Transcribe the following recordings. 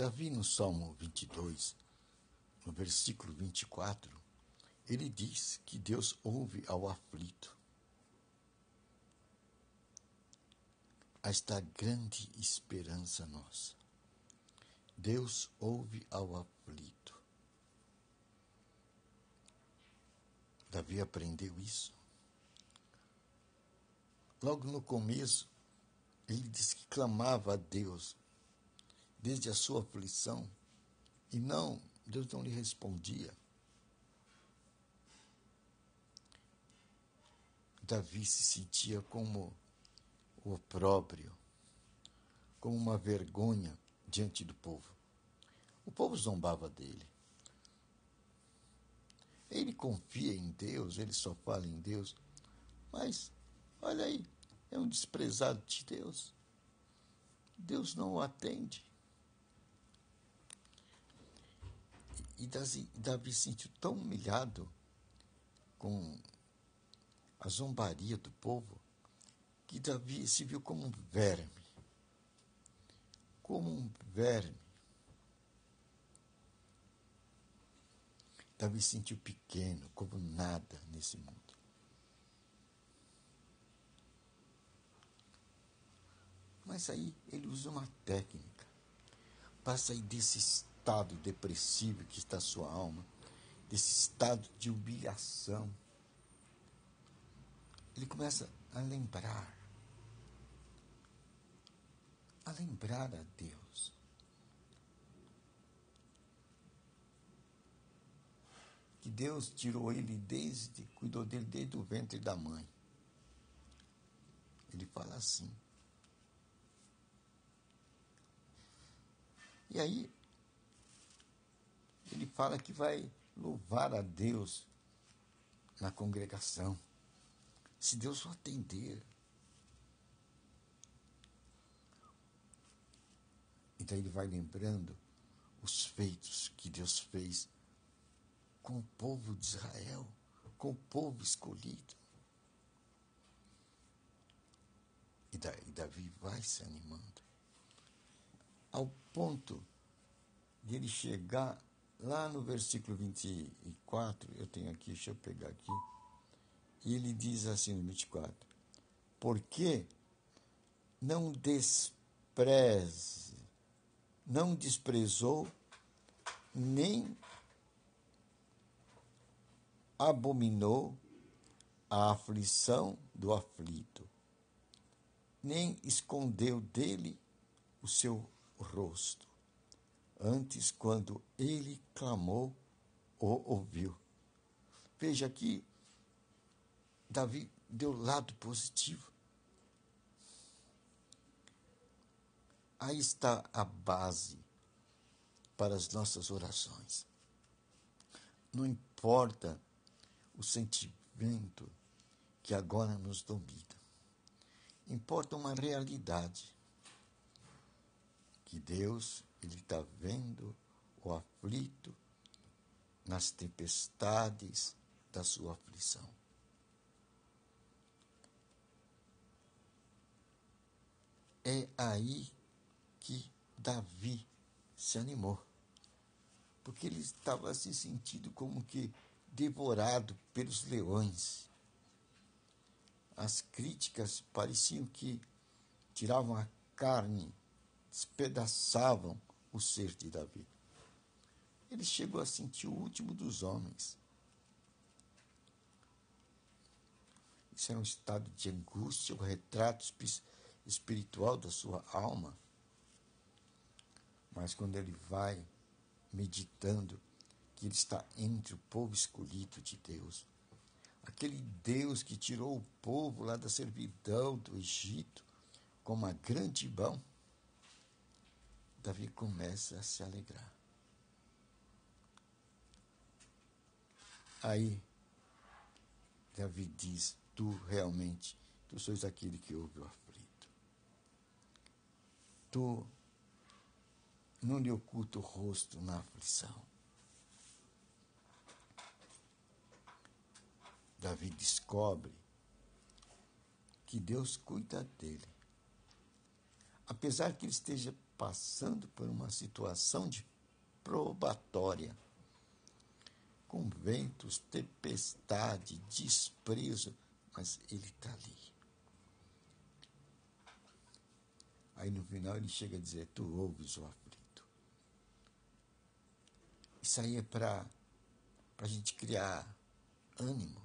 Davi, no Salmo 22, no versículo 24, ele diz que Deus ouve ao aflito. Esta grande esperança nossa. Deus ouve ao aflito. Davi aprendeu isso. Logo no começo, ele diz que clamava a Deus desde a sua aflição e Deus não lhe respondia. Davi se sentia como o opróbrio, como uma vergonha diante do povo. O povo zombava dele. Ele confia em Deus, ele só fala em Deus, mas, olha aí, é um desprezado de Deus. Deus não o atende. E Davi se sentiu tão humilhado com a zombaria do povo, que Davi se viu como um verme. Como um verme. Davi se sentiu pequeno, como nada nesse mundo. Mas aí ele usa uma técnica para sair desse estado depressivo que está a sua alma, desse estado de humilhação. Ele começa a lembrar a Deus. Que Deus tirou ele cuidou dele desde o ventre da mãe. Ele fala assim. E aí, ele fala que vai louvar a Deus na congregação, se Deus o atender. Então ele vai lembrando os feitos que Deus fez com o povo de Israel, com o povo escolhido. E Davi vai se animando, ao ponto de ele chegar lá no versículo 24, eu tenho aqui, deixa eu pegar aqui, e ele diz assim no 24, porque não desprezou, nem abominou a aflição do aflito, nem escondeu dele o seu rosto. Antes, quando ele clamou, o ouviu. Veja aqui, Davi deu lado positivo. Aí está a base para as nossas orações. Não importa o sentimento que agora nos domina. Importa uma realidade. Que Deus, Ele está vendo o aflito nas tempestades da sua aflição. É aí que Davi se animou, porque ele estava se sentindo como que devorado pelos leões. As críticas pareciam que tiravam a carne, despedaçavam o ser de Davi. Ele chegou a sentir o último dos homens. Isso é um estado de angústia, o retrato espiritual da sua alma. Mas quando ele vai meditando que ele está entre o povo escolhido de Deus, aquele Deus que tirou o povo lá da servidão do Egito com uma grande mão, Davi começa a se alegrar. Aí, Davi diz, tu sois aquele que ouve o aflito. Tu não lhe oculta o rosto na aflição. Davi descobre que Deus cuida dele. apesar que ele esteja passando por uma situação de probatória, com ventos, tempestade, desprezo, mas ele está ali. Aí no final ele chega a dizer, tu ouves o aflito. Isso aí é para a gente criar ânimo,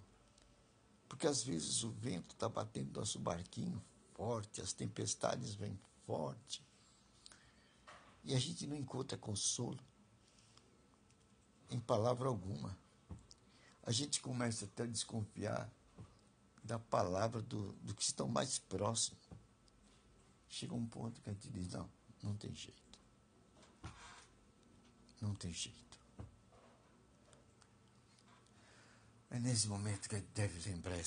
porque às vezes o vento está batendo no nosso barquinho forte, as tempestades vêm forte, e a gente não encontra consolo em palavra alguma. A gente começa até a desconfiar da palavra do que estão mais próximos. Chega um ponto que a gente diz, não tem jeito. Não tem jeito. É nesse momento que a gente deve lembrar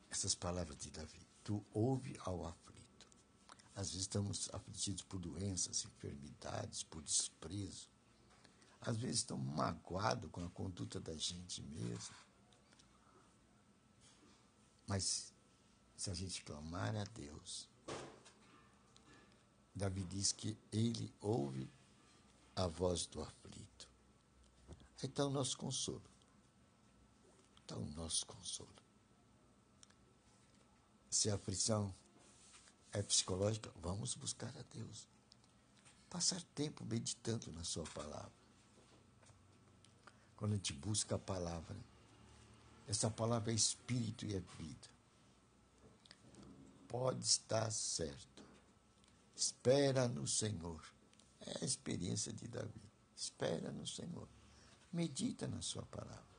essas palavras de Davi. Tu ouve ao aflito. Às vezes estamos afligidos por doenças, enfermidades, por desprezo. Às vezes estamos magoados com a conduta da gente mesmo. Mas se a gente clamar a Deus, Davi diz que ele ouve a voz do aflito. Aí está o nosso consolo. Está o nosso consolo. Se a aflição é psicológica, vamos buscar a Deus. Passar tempo meditando na sua palavra. Quando a gente busca a palavra, essa palavra é espírito e é vida. Pode estar certo. Espera no Senhor. É a experiência de Davi. Espera no Senhor. Medita na sua palavra.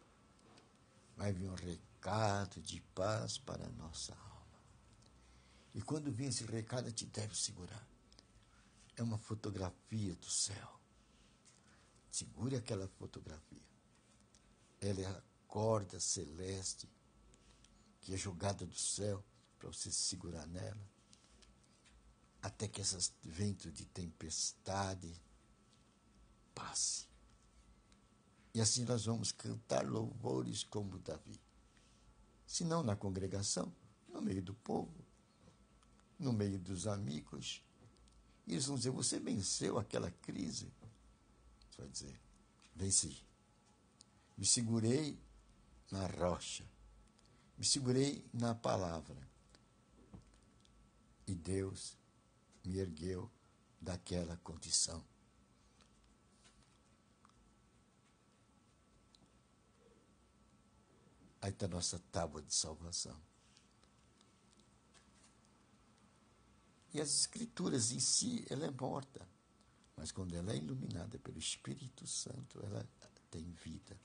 Vai vir um recado de paz para a nossa alma. E quando vem esse recado, a gente deve segurar. É uma fotografia do céu. Segure aquela fotografia. Ela é a corda celeste que é jogada do céu para você se segurar nela, até que esses ventos de tempestade passe. E assim nós vamos cantar louvores como Davi. Se não na congregação, no meio do povo, no meio dos amigos. E eles vão dizer, você venceu aquela crise? Você vai dizer, venci. Me segurei na rocha. Me segurei na palavra. E Deus me ergueu daquela condição. Aí está a nossa tábua de salvação. E as Escrituras em si, ela é morta. Mas quando ela é iluminada pelo Espírito Santo, ela tem vida.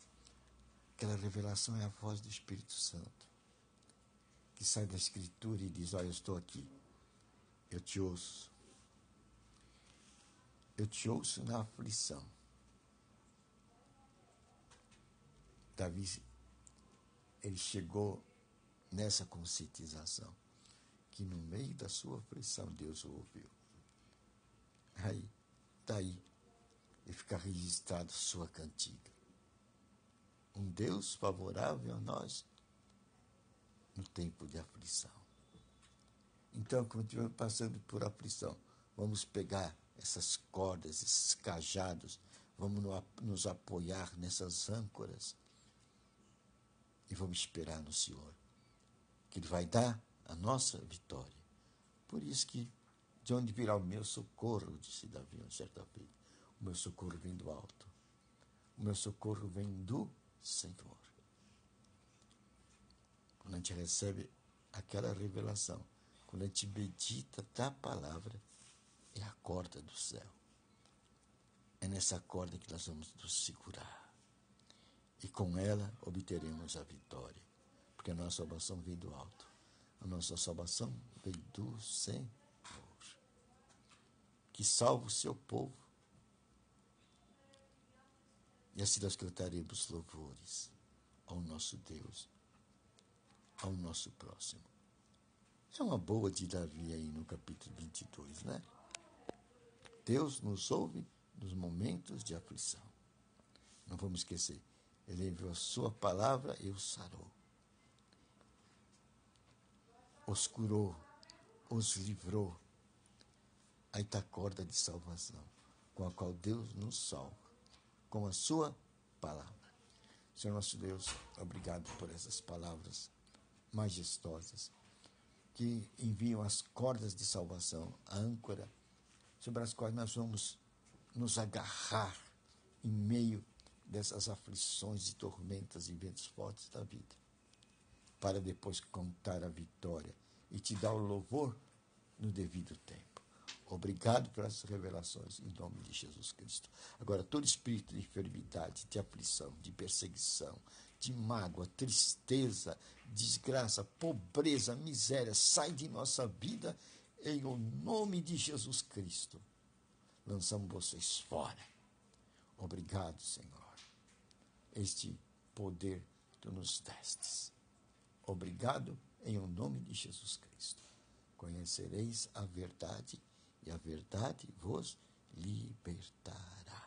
Aquela revelação é a voz do Espírito Santo, que sai da Escritura e diz, olha, eu estou aqui, eu te ouço. Eu te ouço na aflição. Davi, ele chegou nessa conscientização, que no meio da sua aflição Deus o ouviu. Aí, daí, e fica registrado sua cantiga. Um Deus favorável a nós no tempo de aflição. Então, quando estivermos passando por aflição, vamos pegar essas cordas, esses cajados, vamos nos apoiar nessas âncoras e vamos esperar no Senhor, que Ele vai dar a nossa vitória. Por isso que, de onde virá o meu socorro, disse Davi uma certa vez, o meu socorro vem do alto, o meu socorro vem do Senhor. Quando a gente recebe aquela revelação, quando a gente medita da palavra, é a corda do céu. É nessa corda que nós vamos nos segurar. E com ela obteremos a vitória. Porque a nossa salvação vem do alto. A nossa salvação vem do Senhor, que salva o seu povo. E assim nós cantaremos louvores ao nosso Deus, ao nosso próximo. É uma boa de Davi aí no capítulo 22, né? Deus nos ouve nos momentos de aflição. Não vamos esquecer, Ele enviou a sua palavra e os sarou. Os curou, os livrou aí está a corda de salvação, com a qual Deus nos salva, com a sua palavra. Senhor nosso Deus, obrigado por essas palavras majestosas que enviam as cordas de salvação, a âncora, sobre as quais nós vamos nos agarrar em meio dessas aflições e tormentas e ventos fortes da vida, para depois contar a vitória e te dar o louvor no devido tempo. Obrigado pelas revelações, em nome de Jesus Cristo. Agora, todo espírito de enfermidade, de aflição, de perseguição, de mágoa, tristeza, desgraça, pobreza, miséria, sai de nossa vida em o nome de Jesus Cristo. Lançamos vocês fora. Obrigado, Senhor. Este poder tu nos destes. Obrigado em o nome de Jesus Cristo. Conhecereis a verdade e a verdade vos libertará.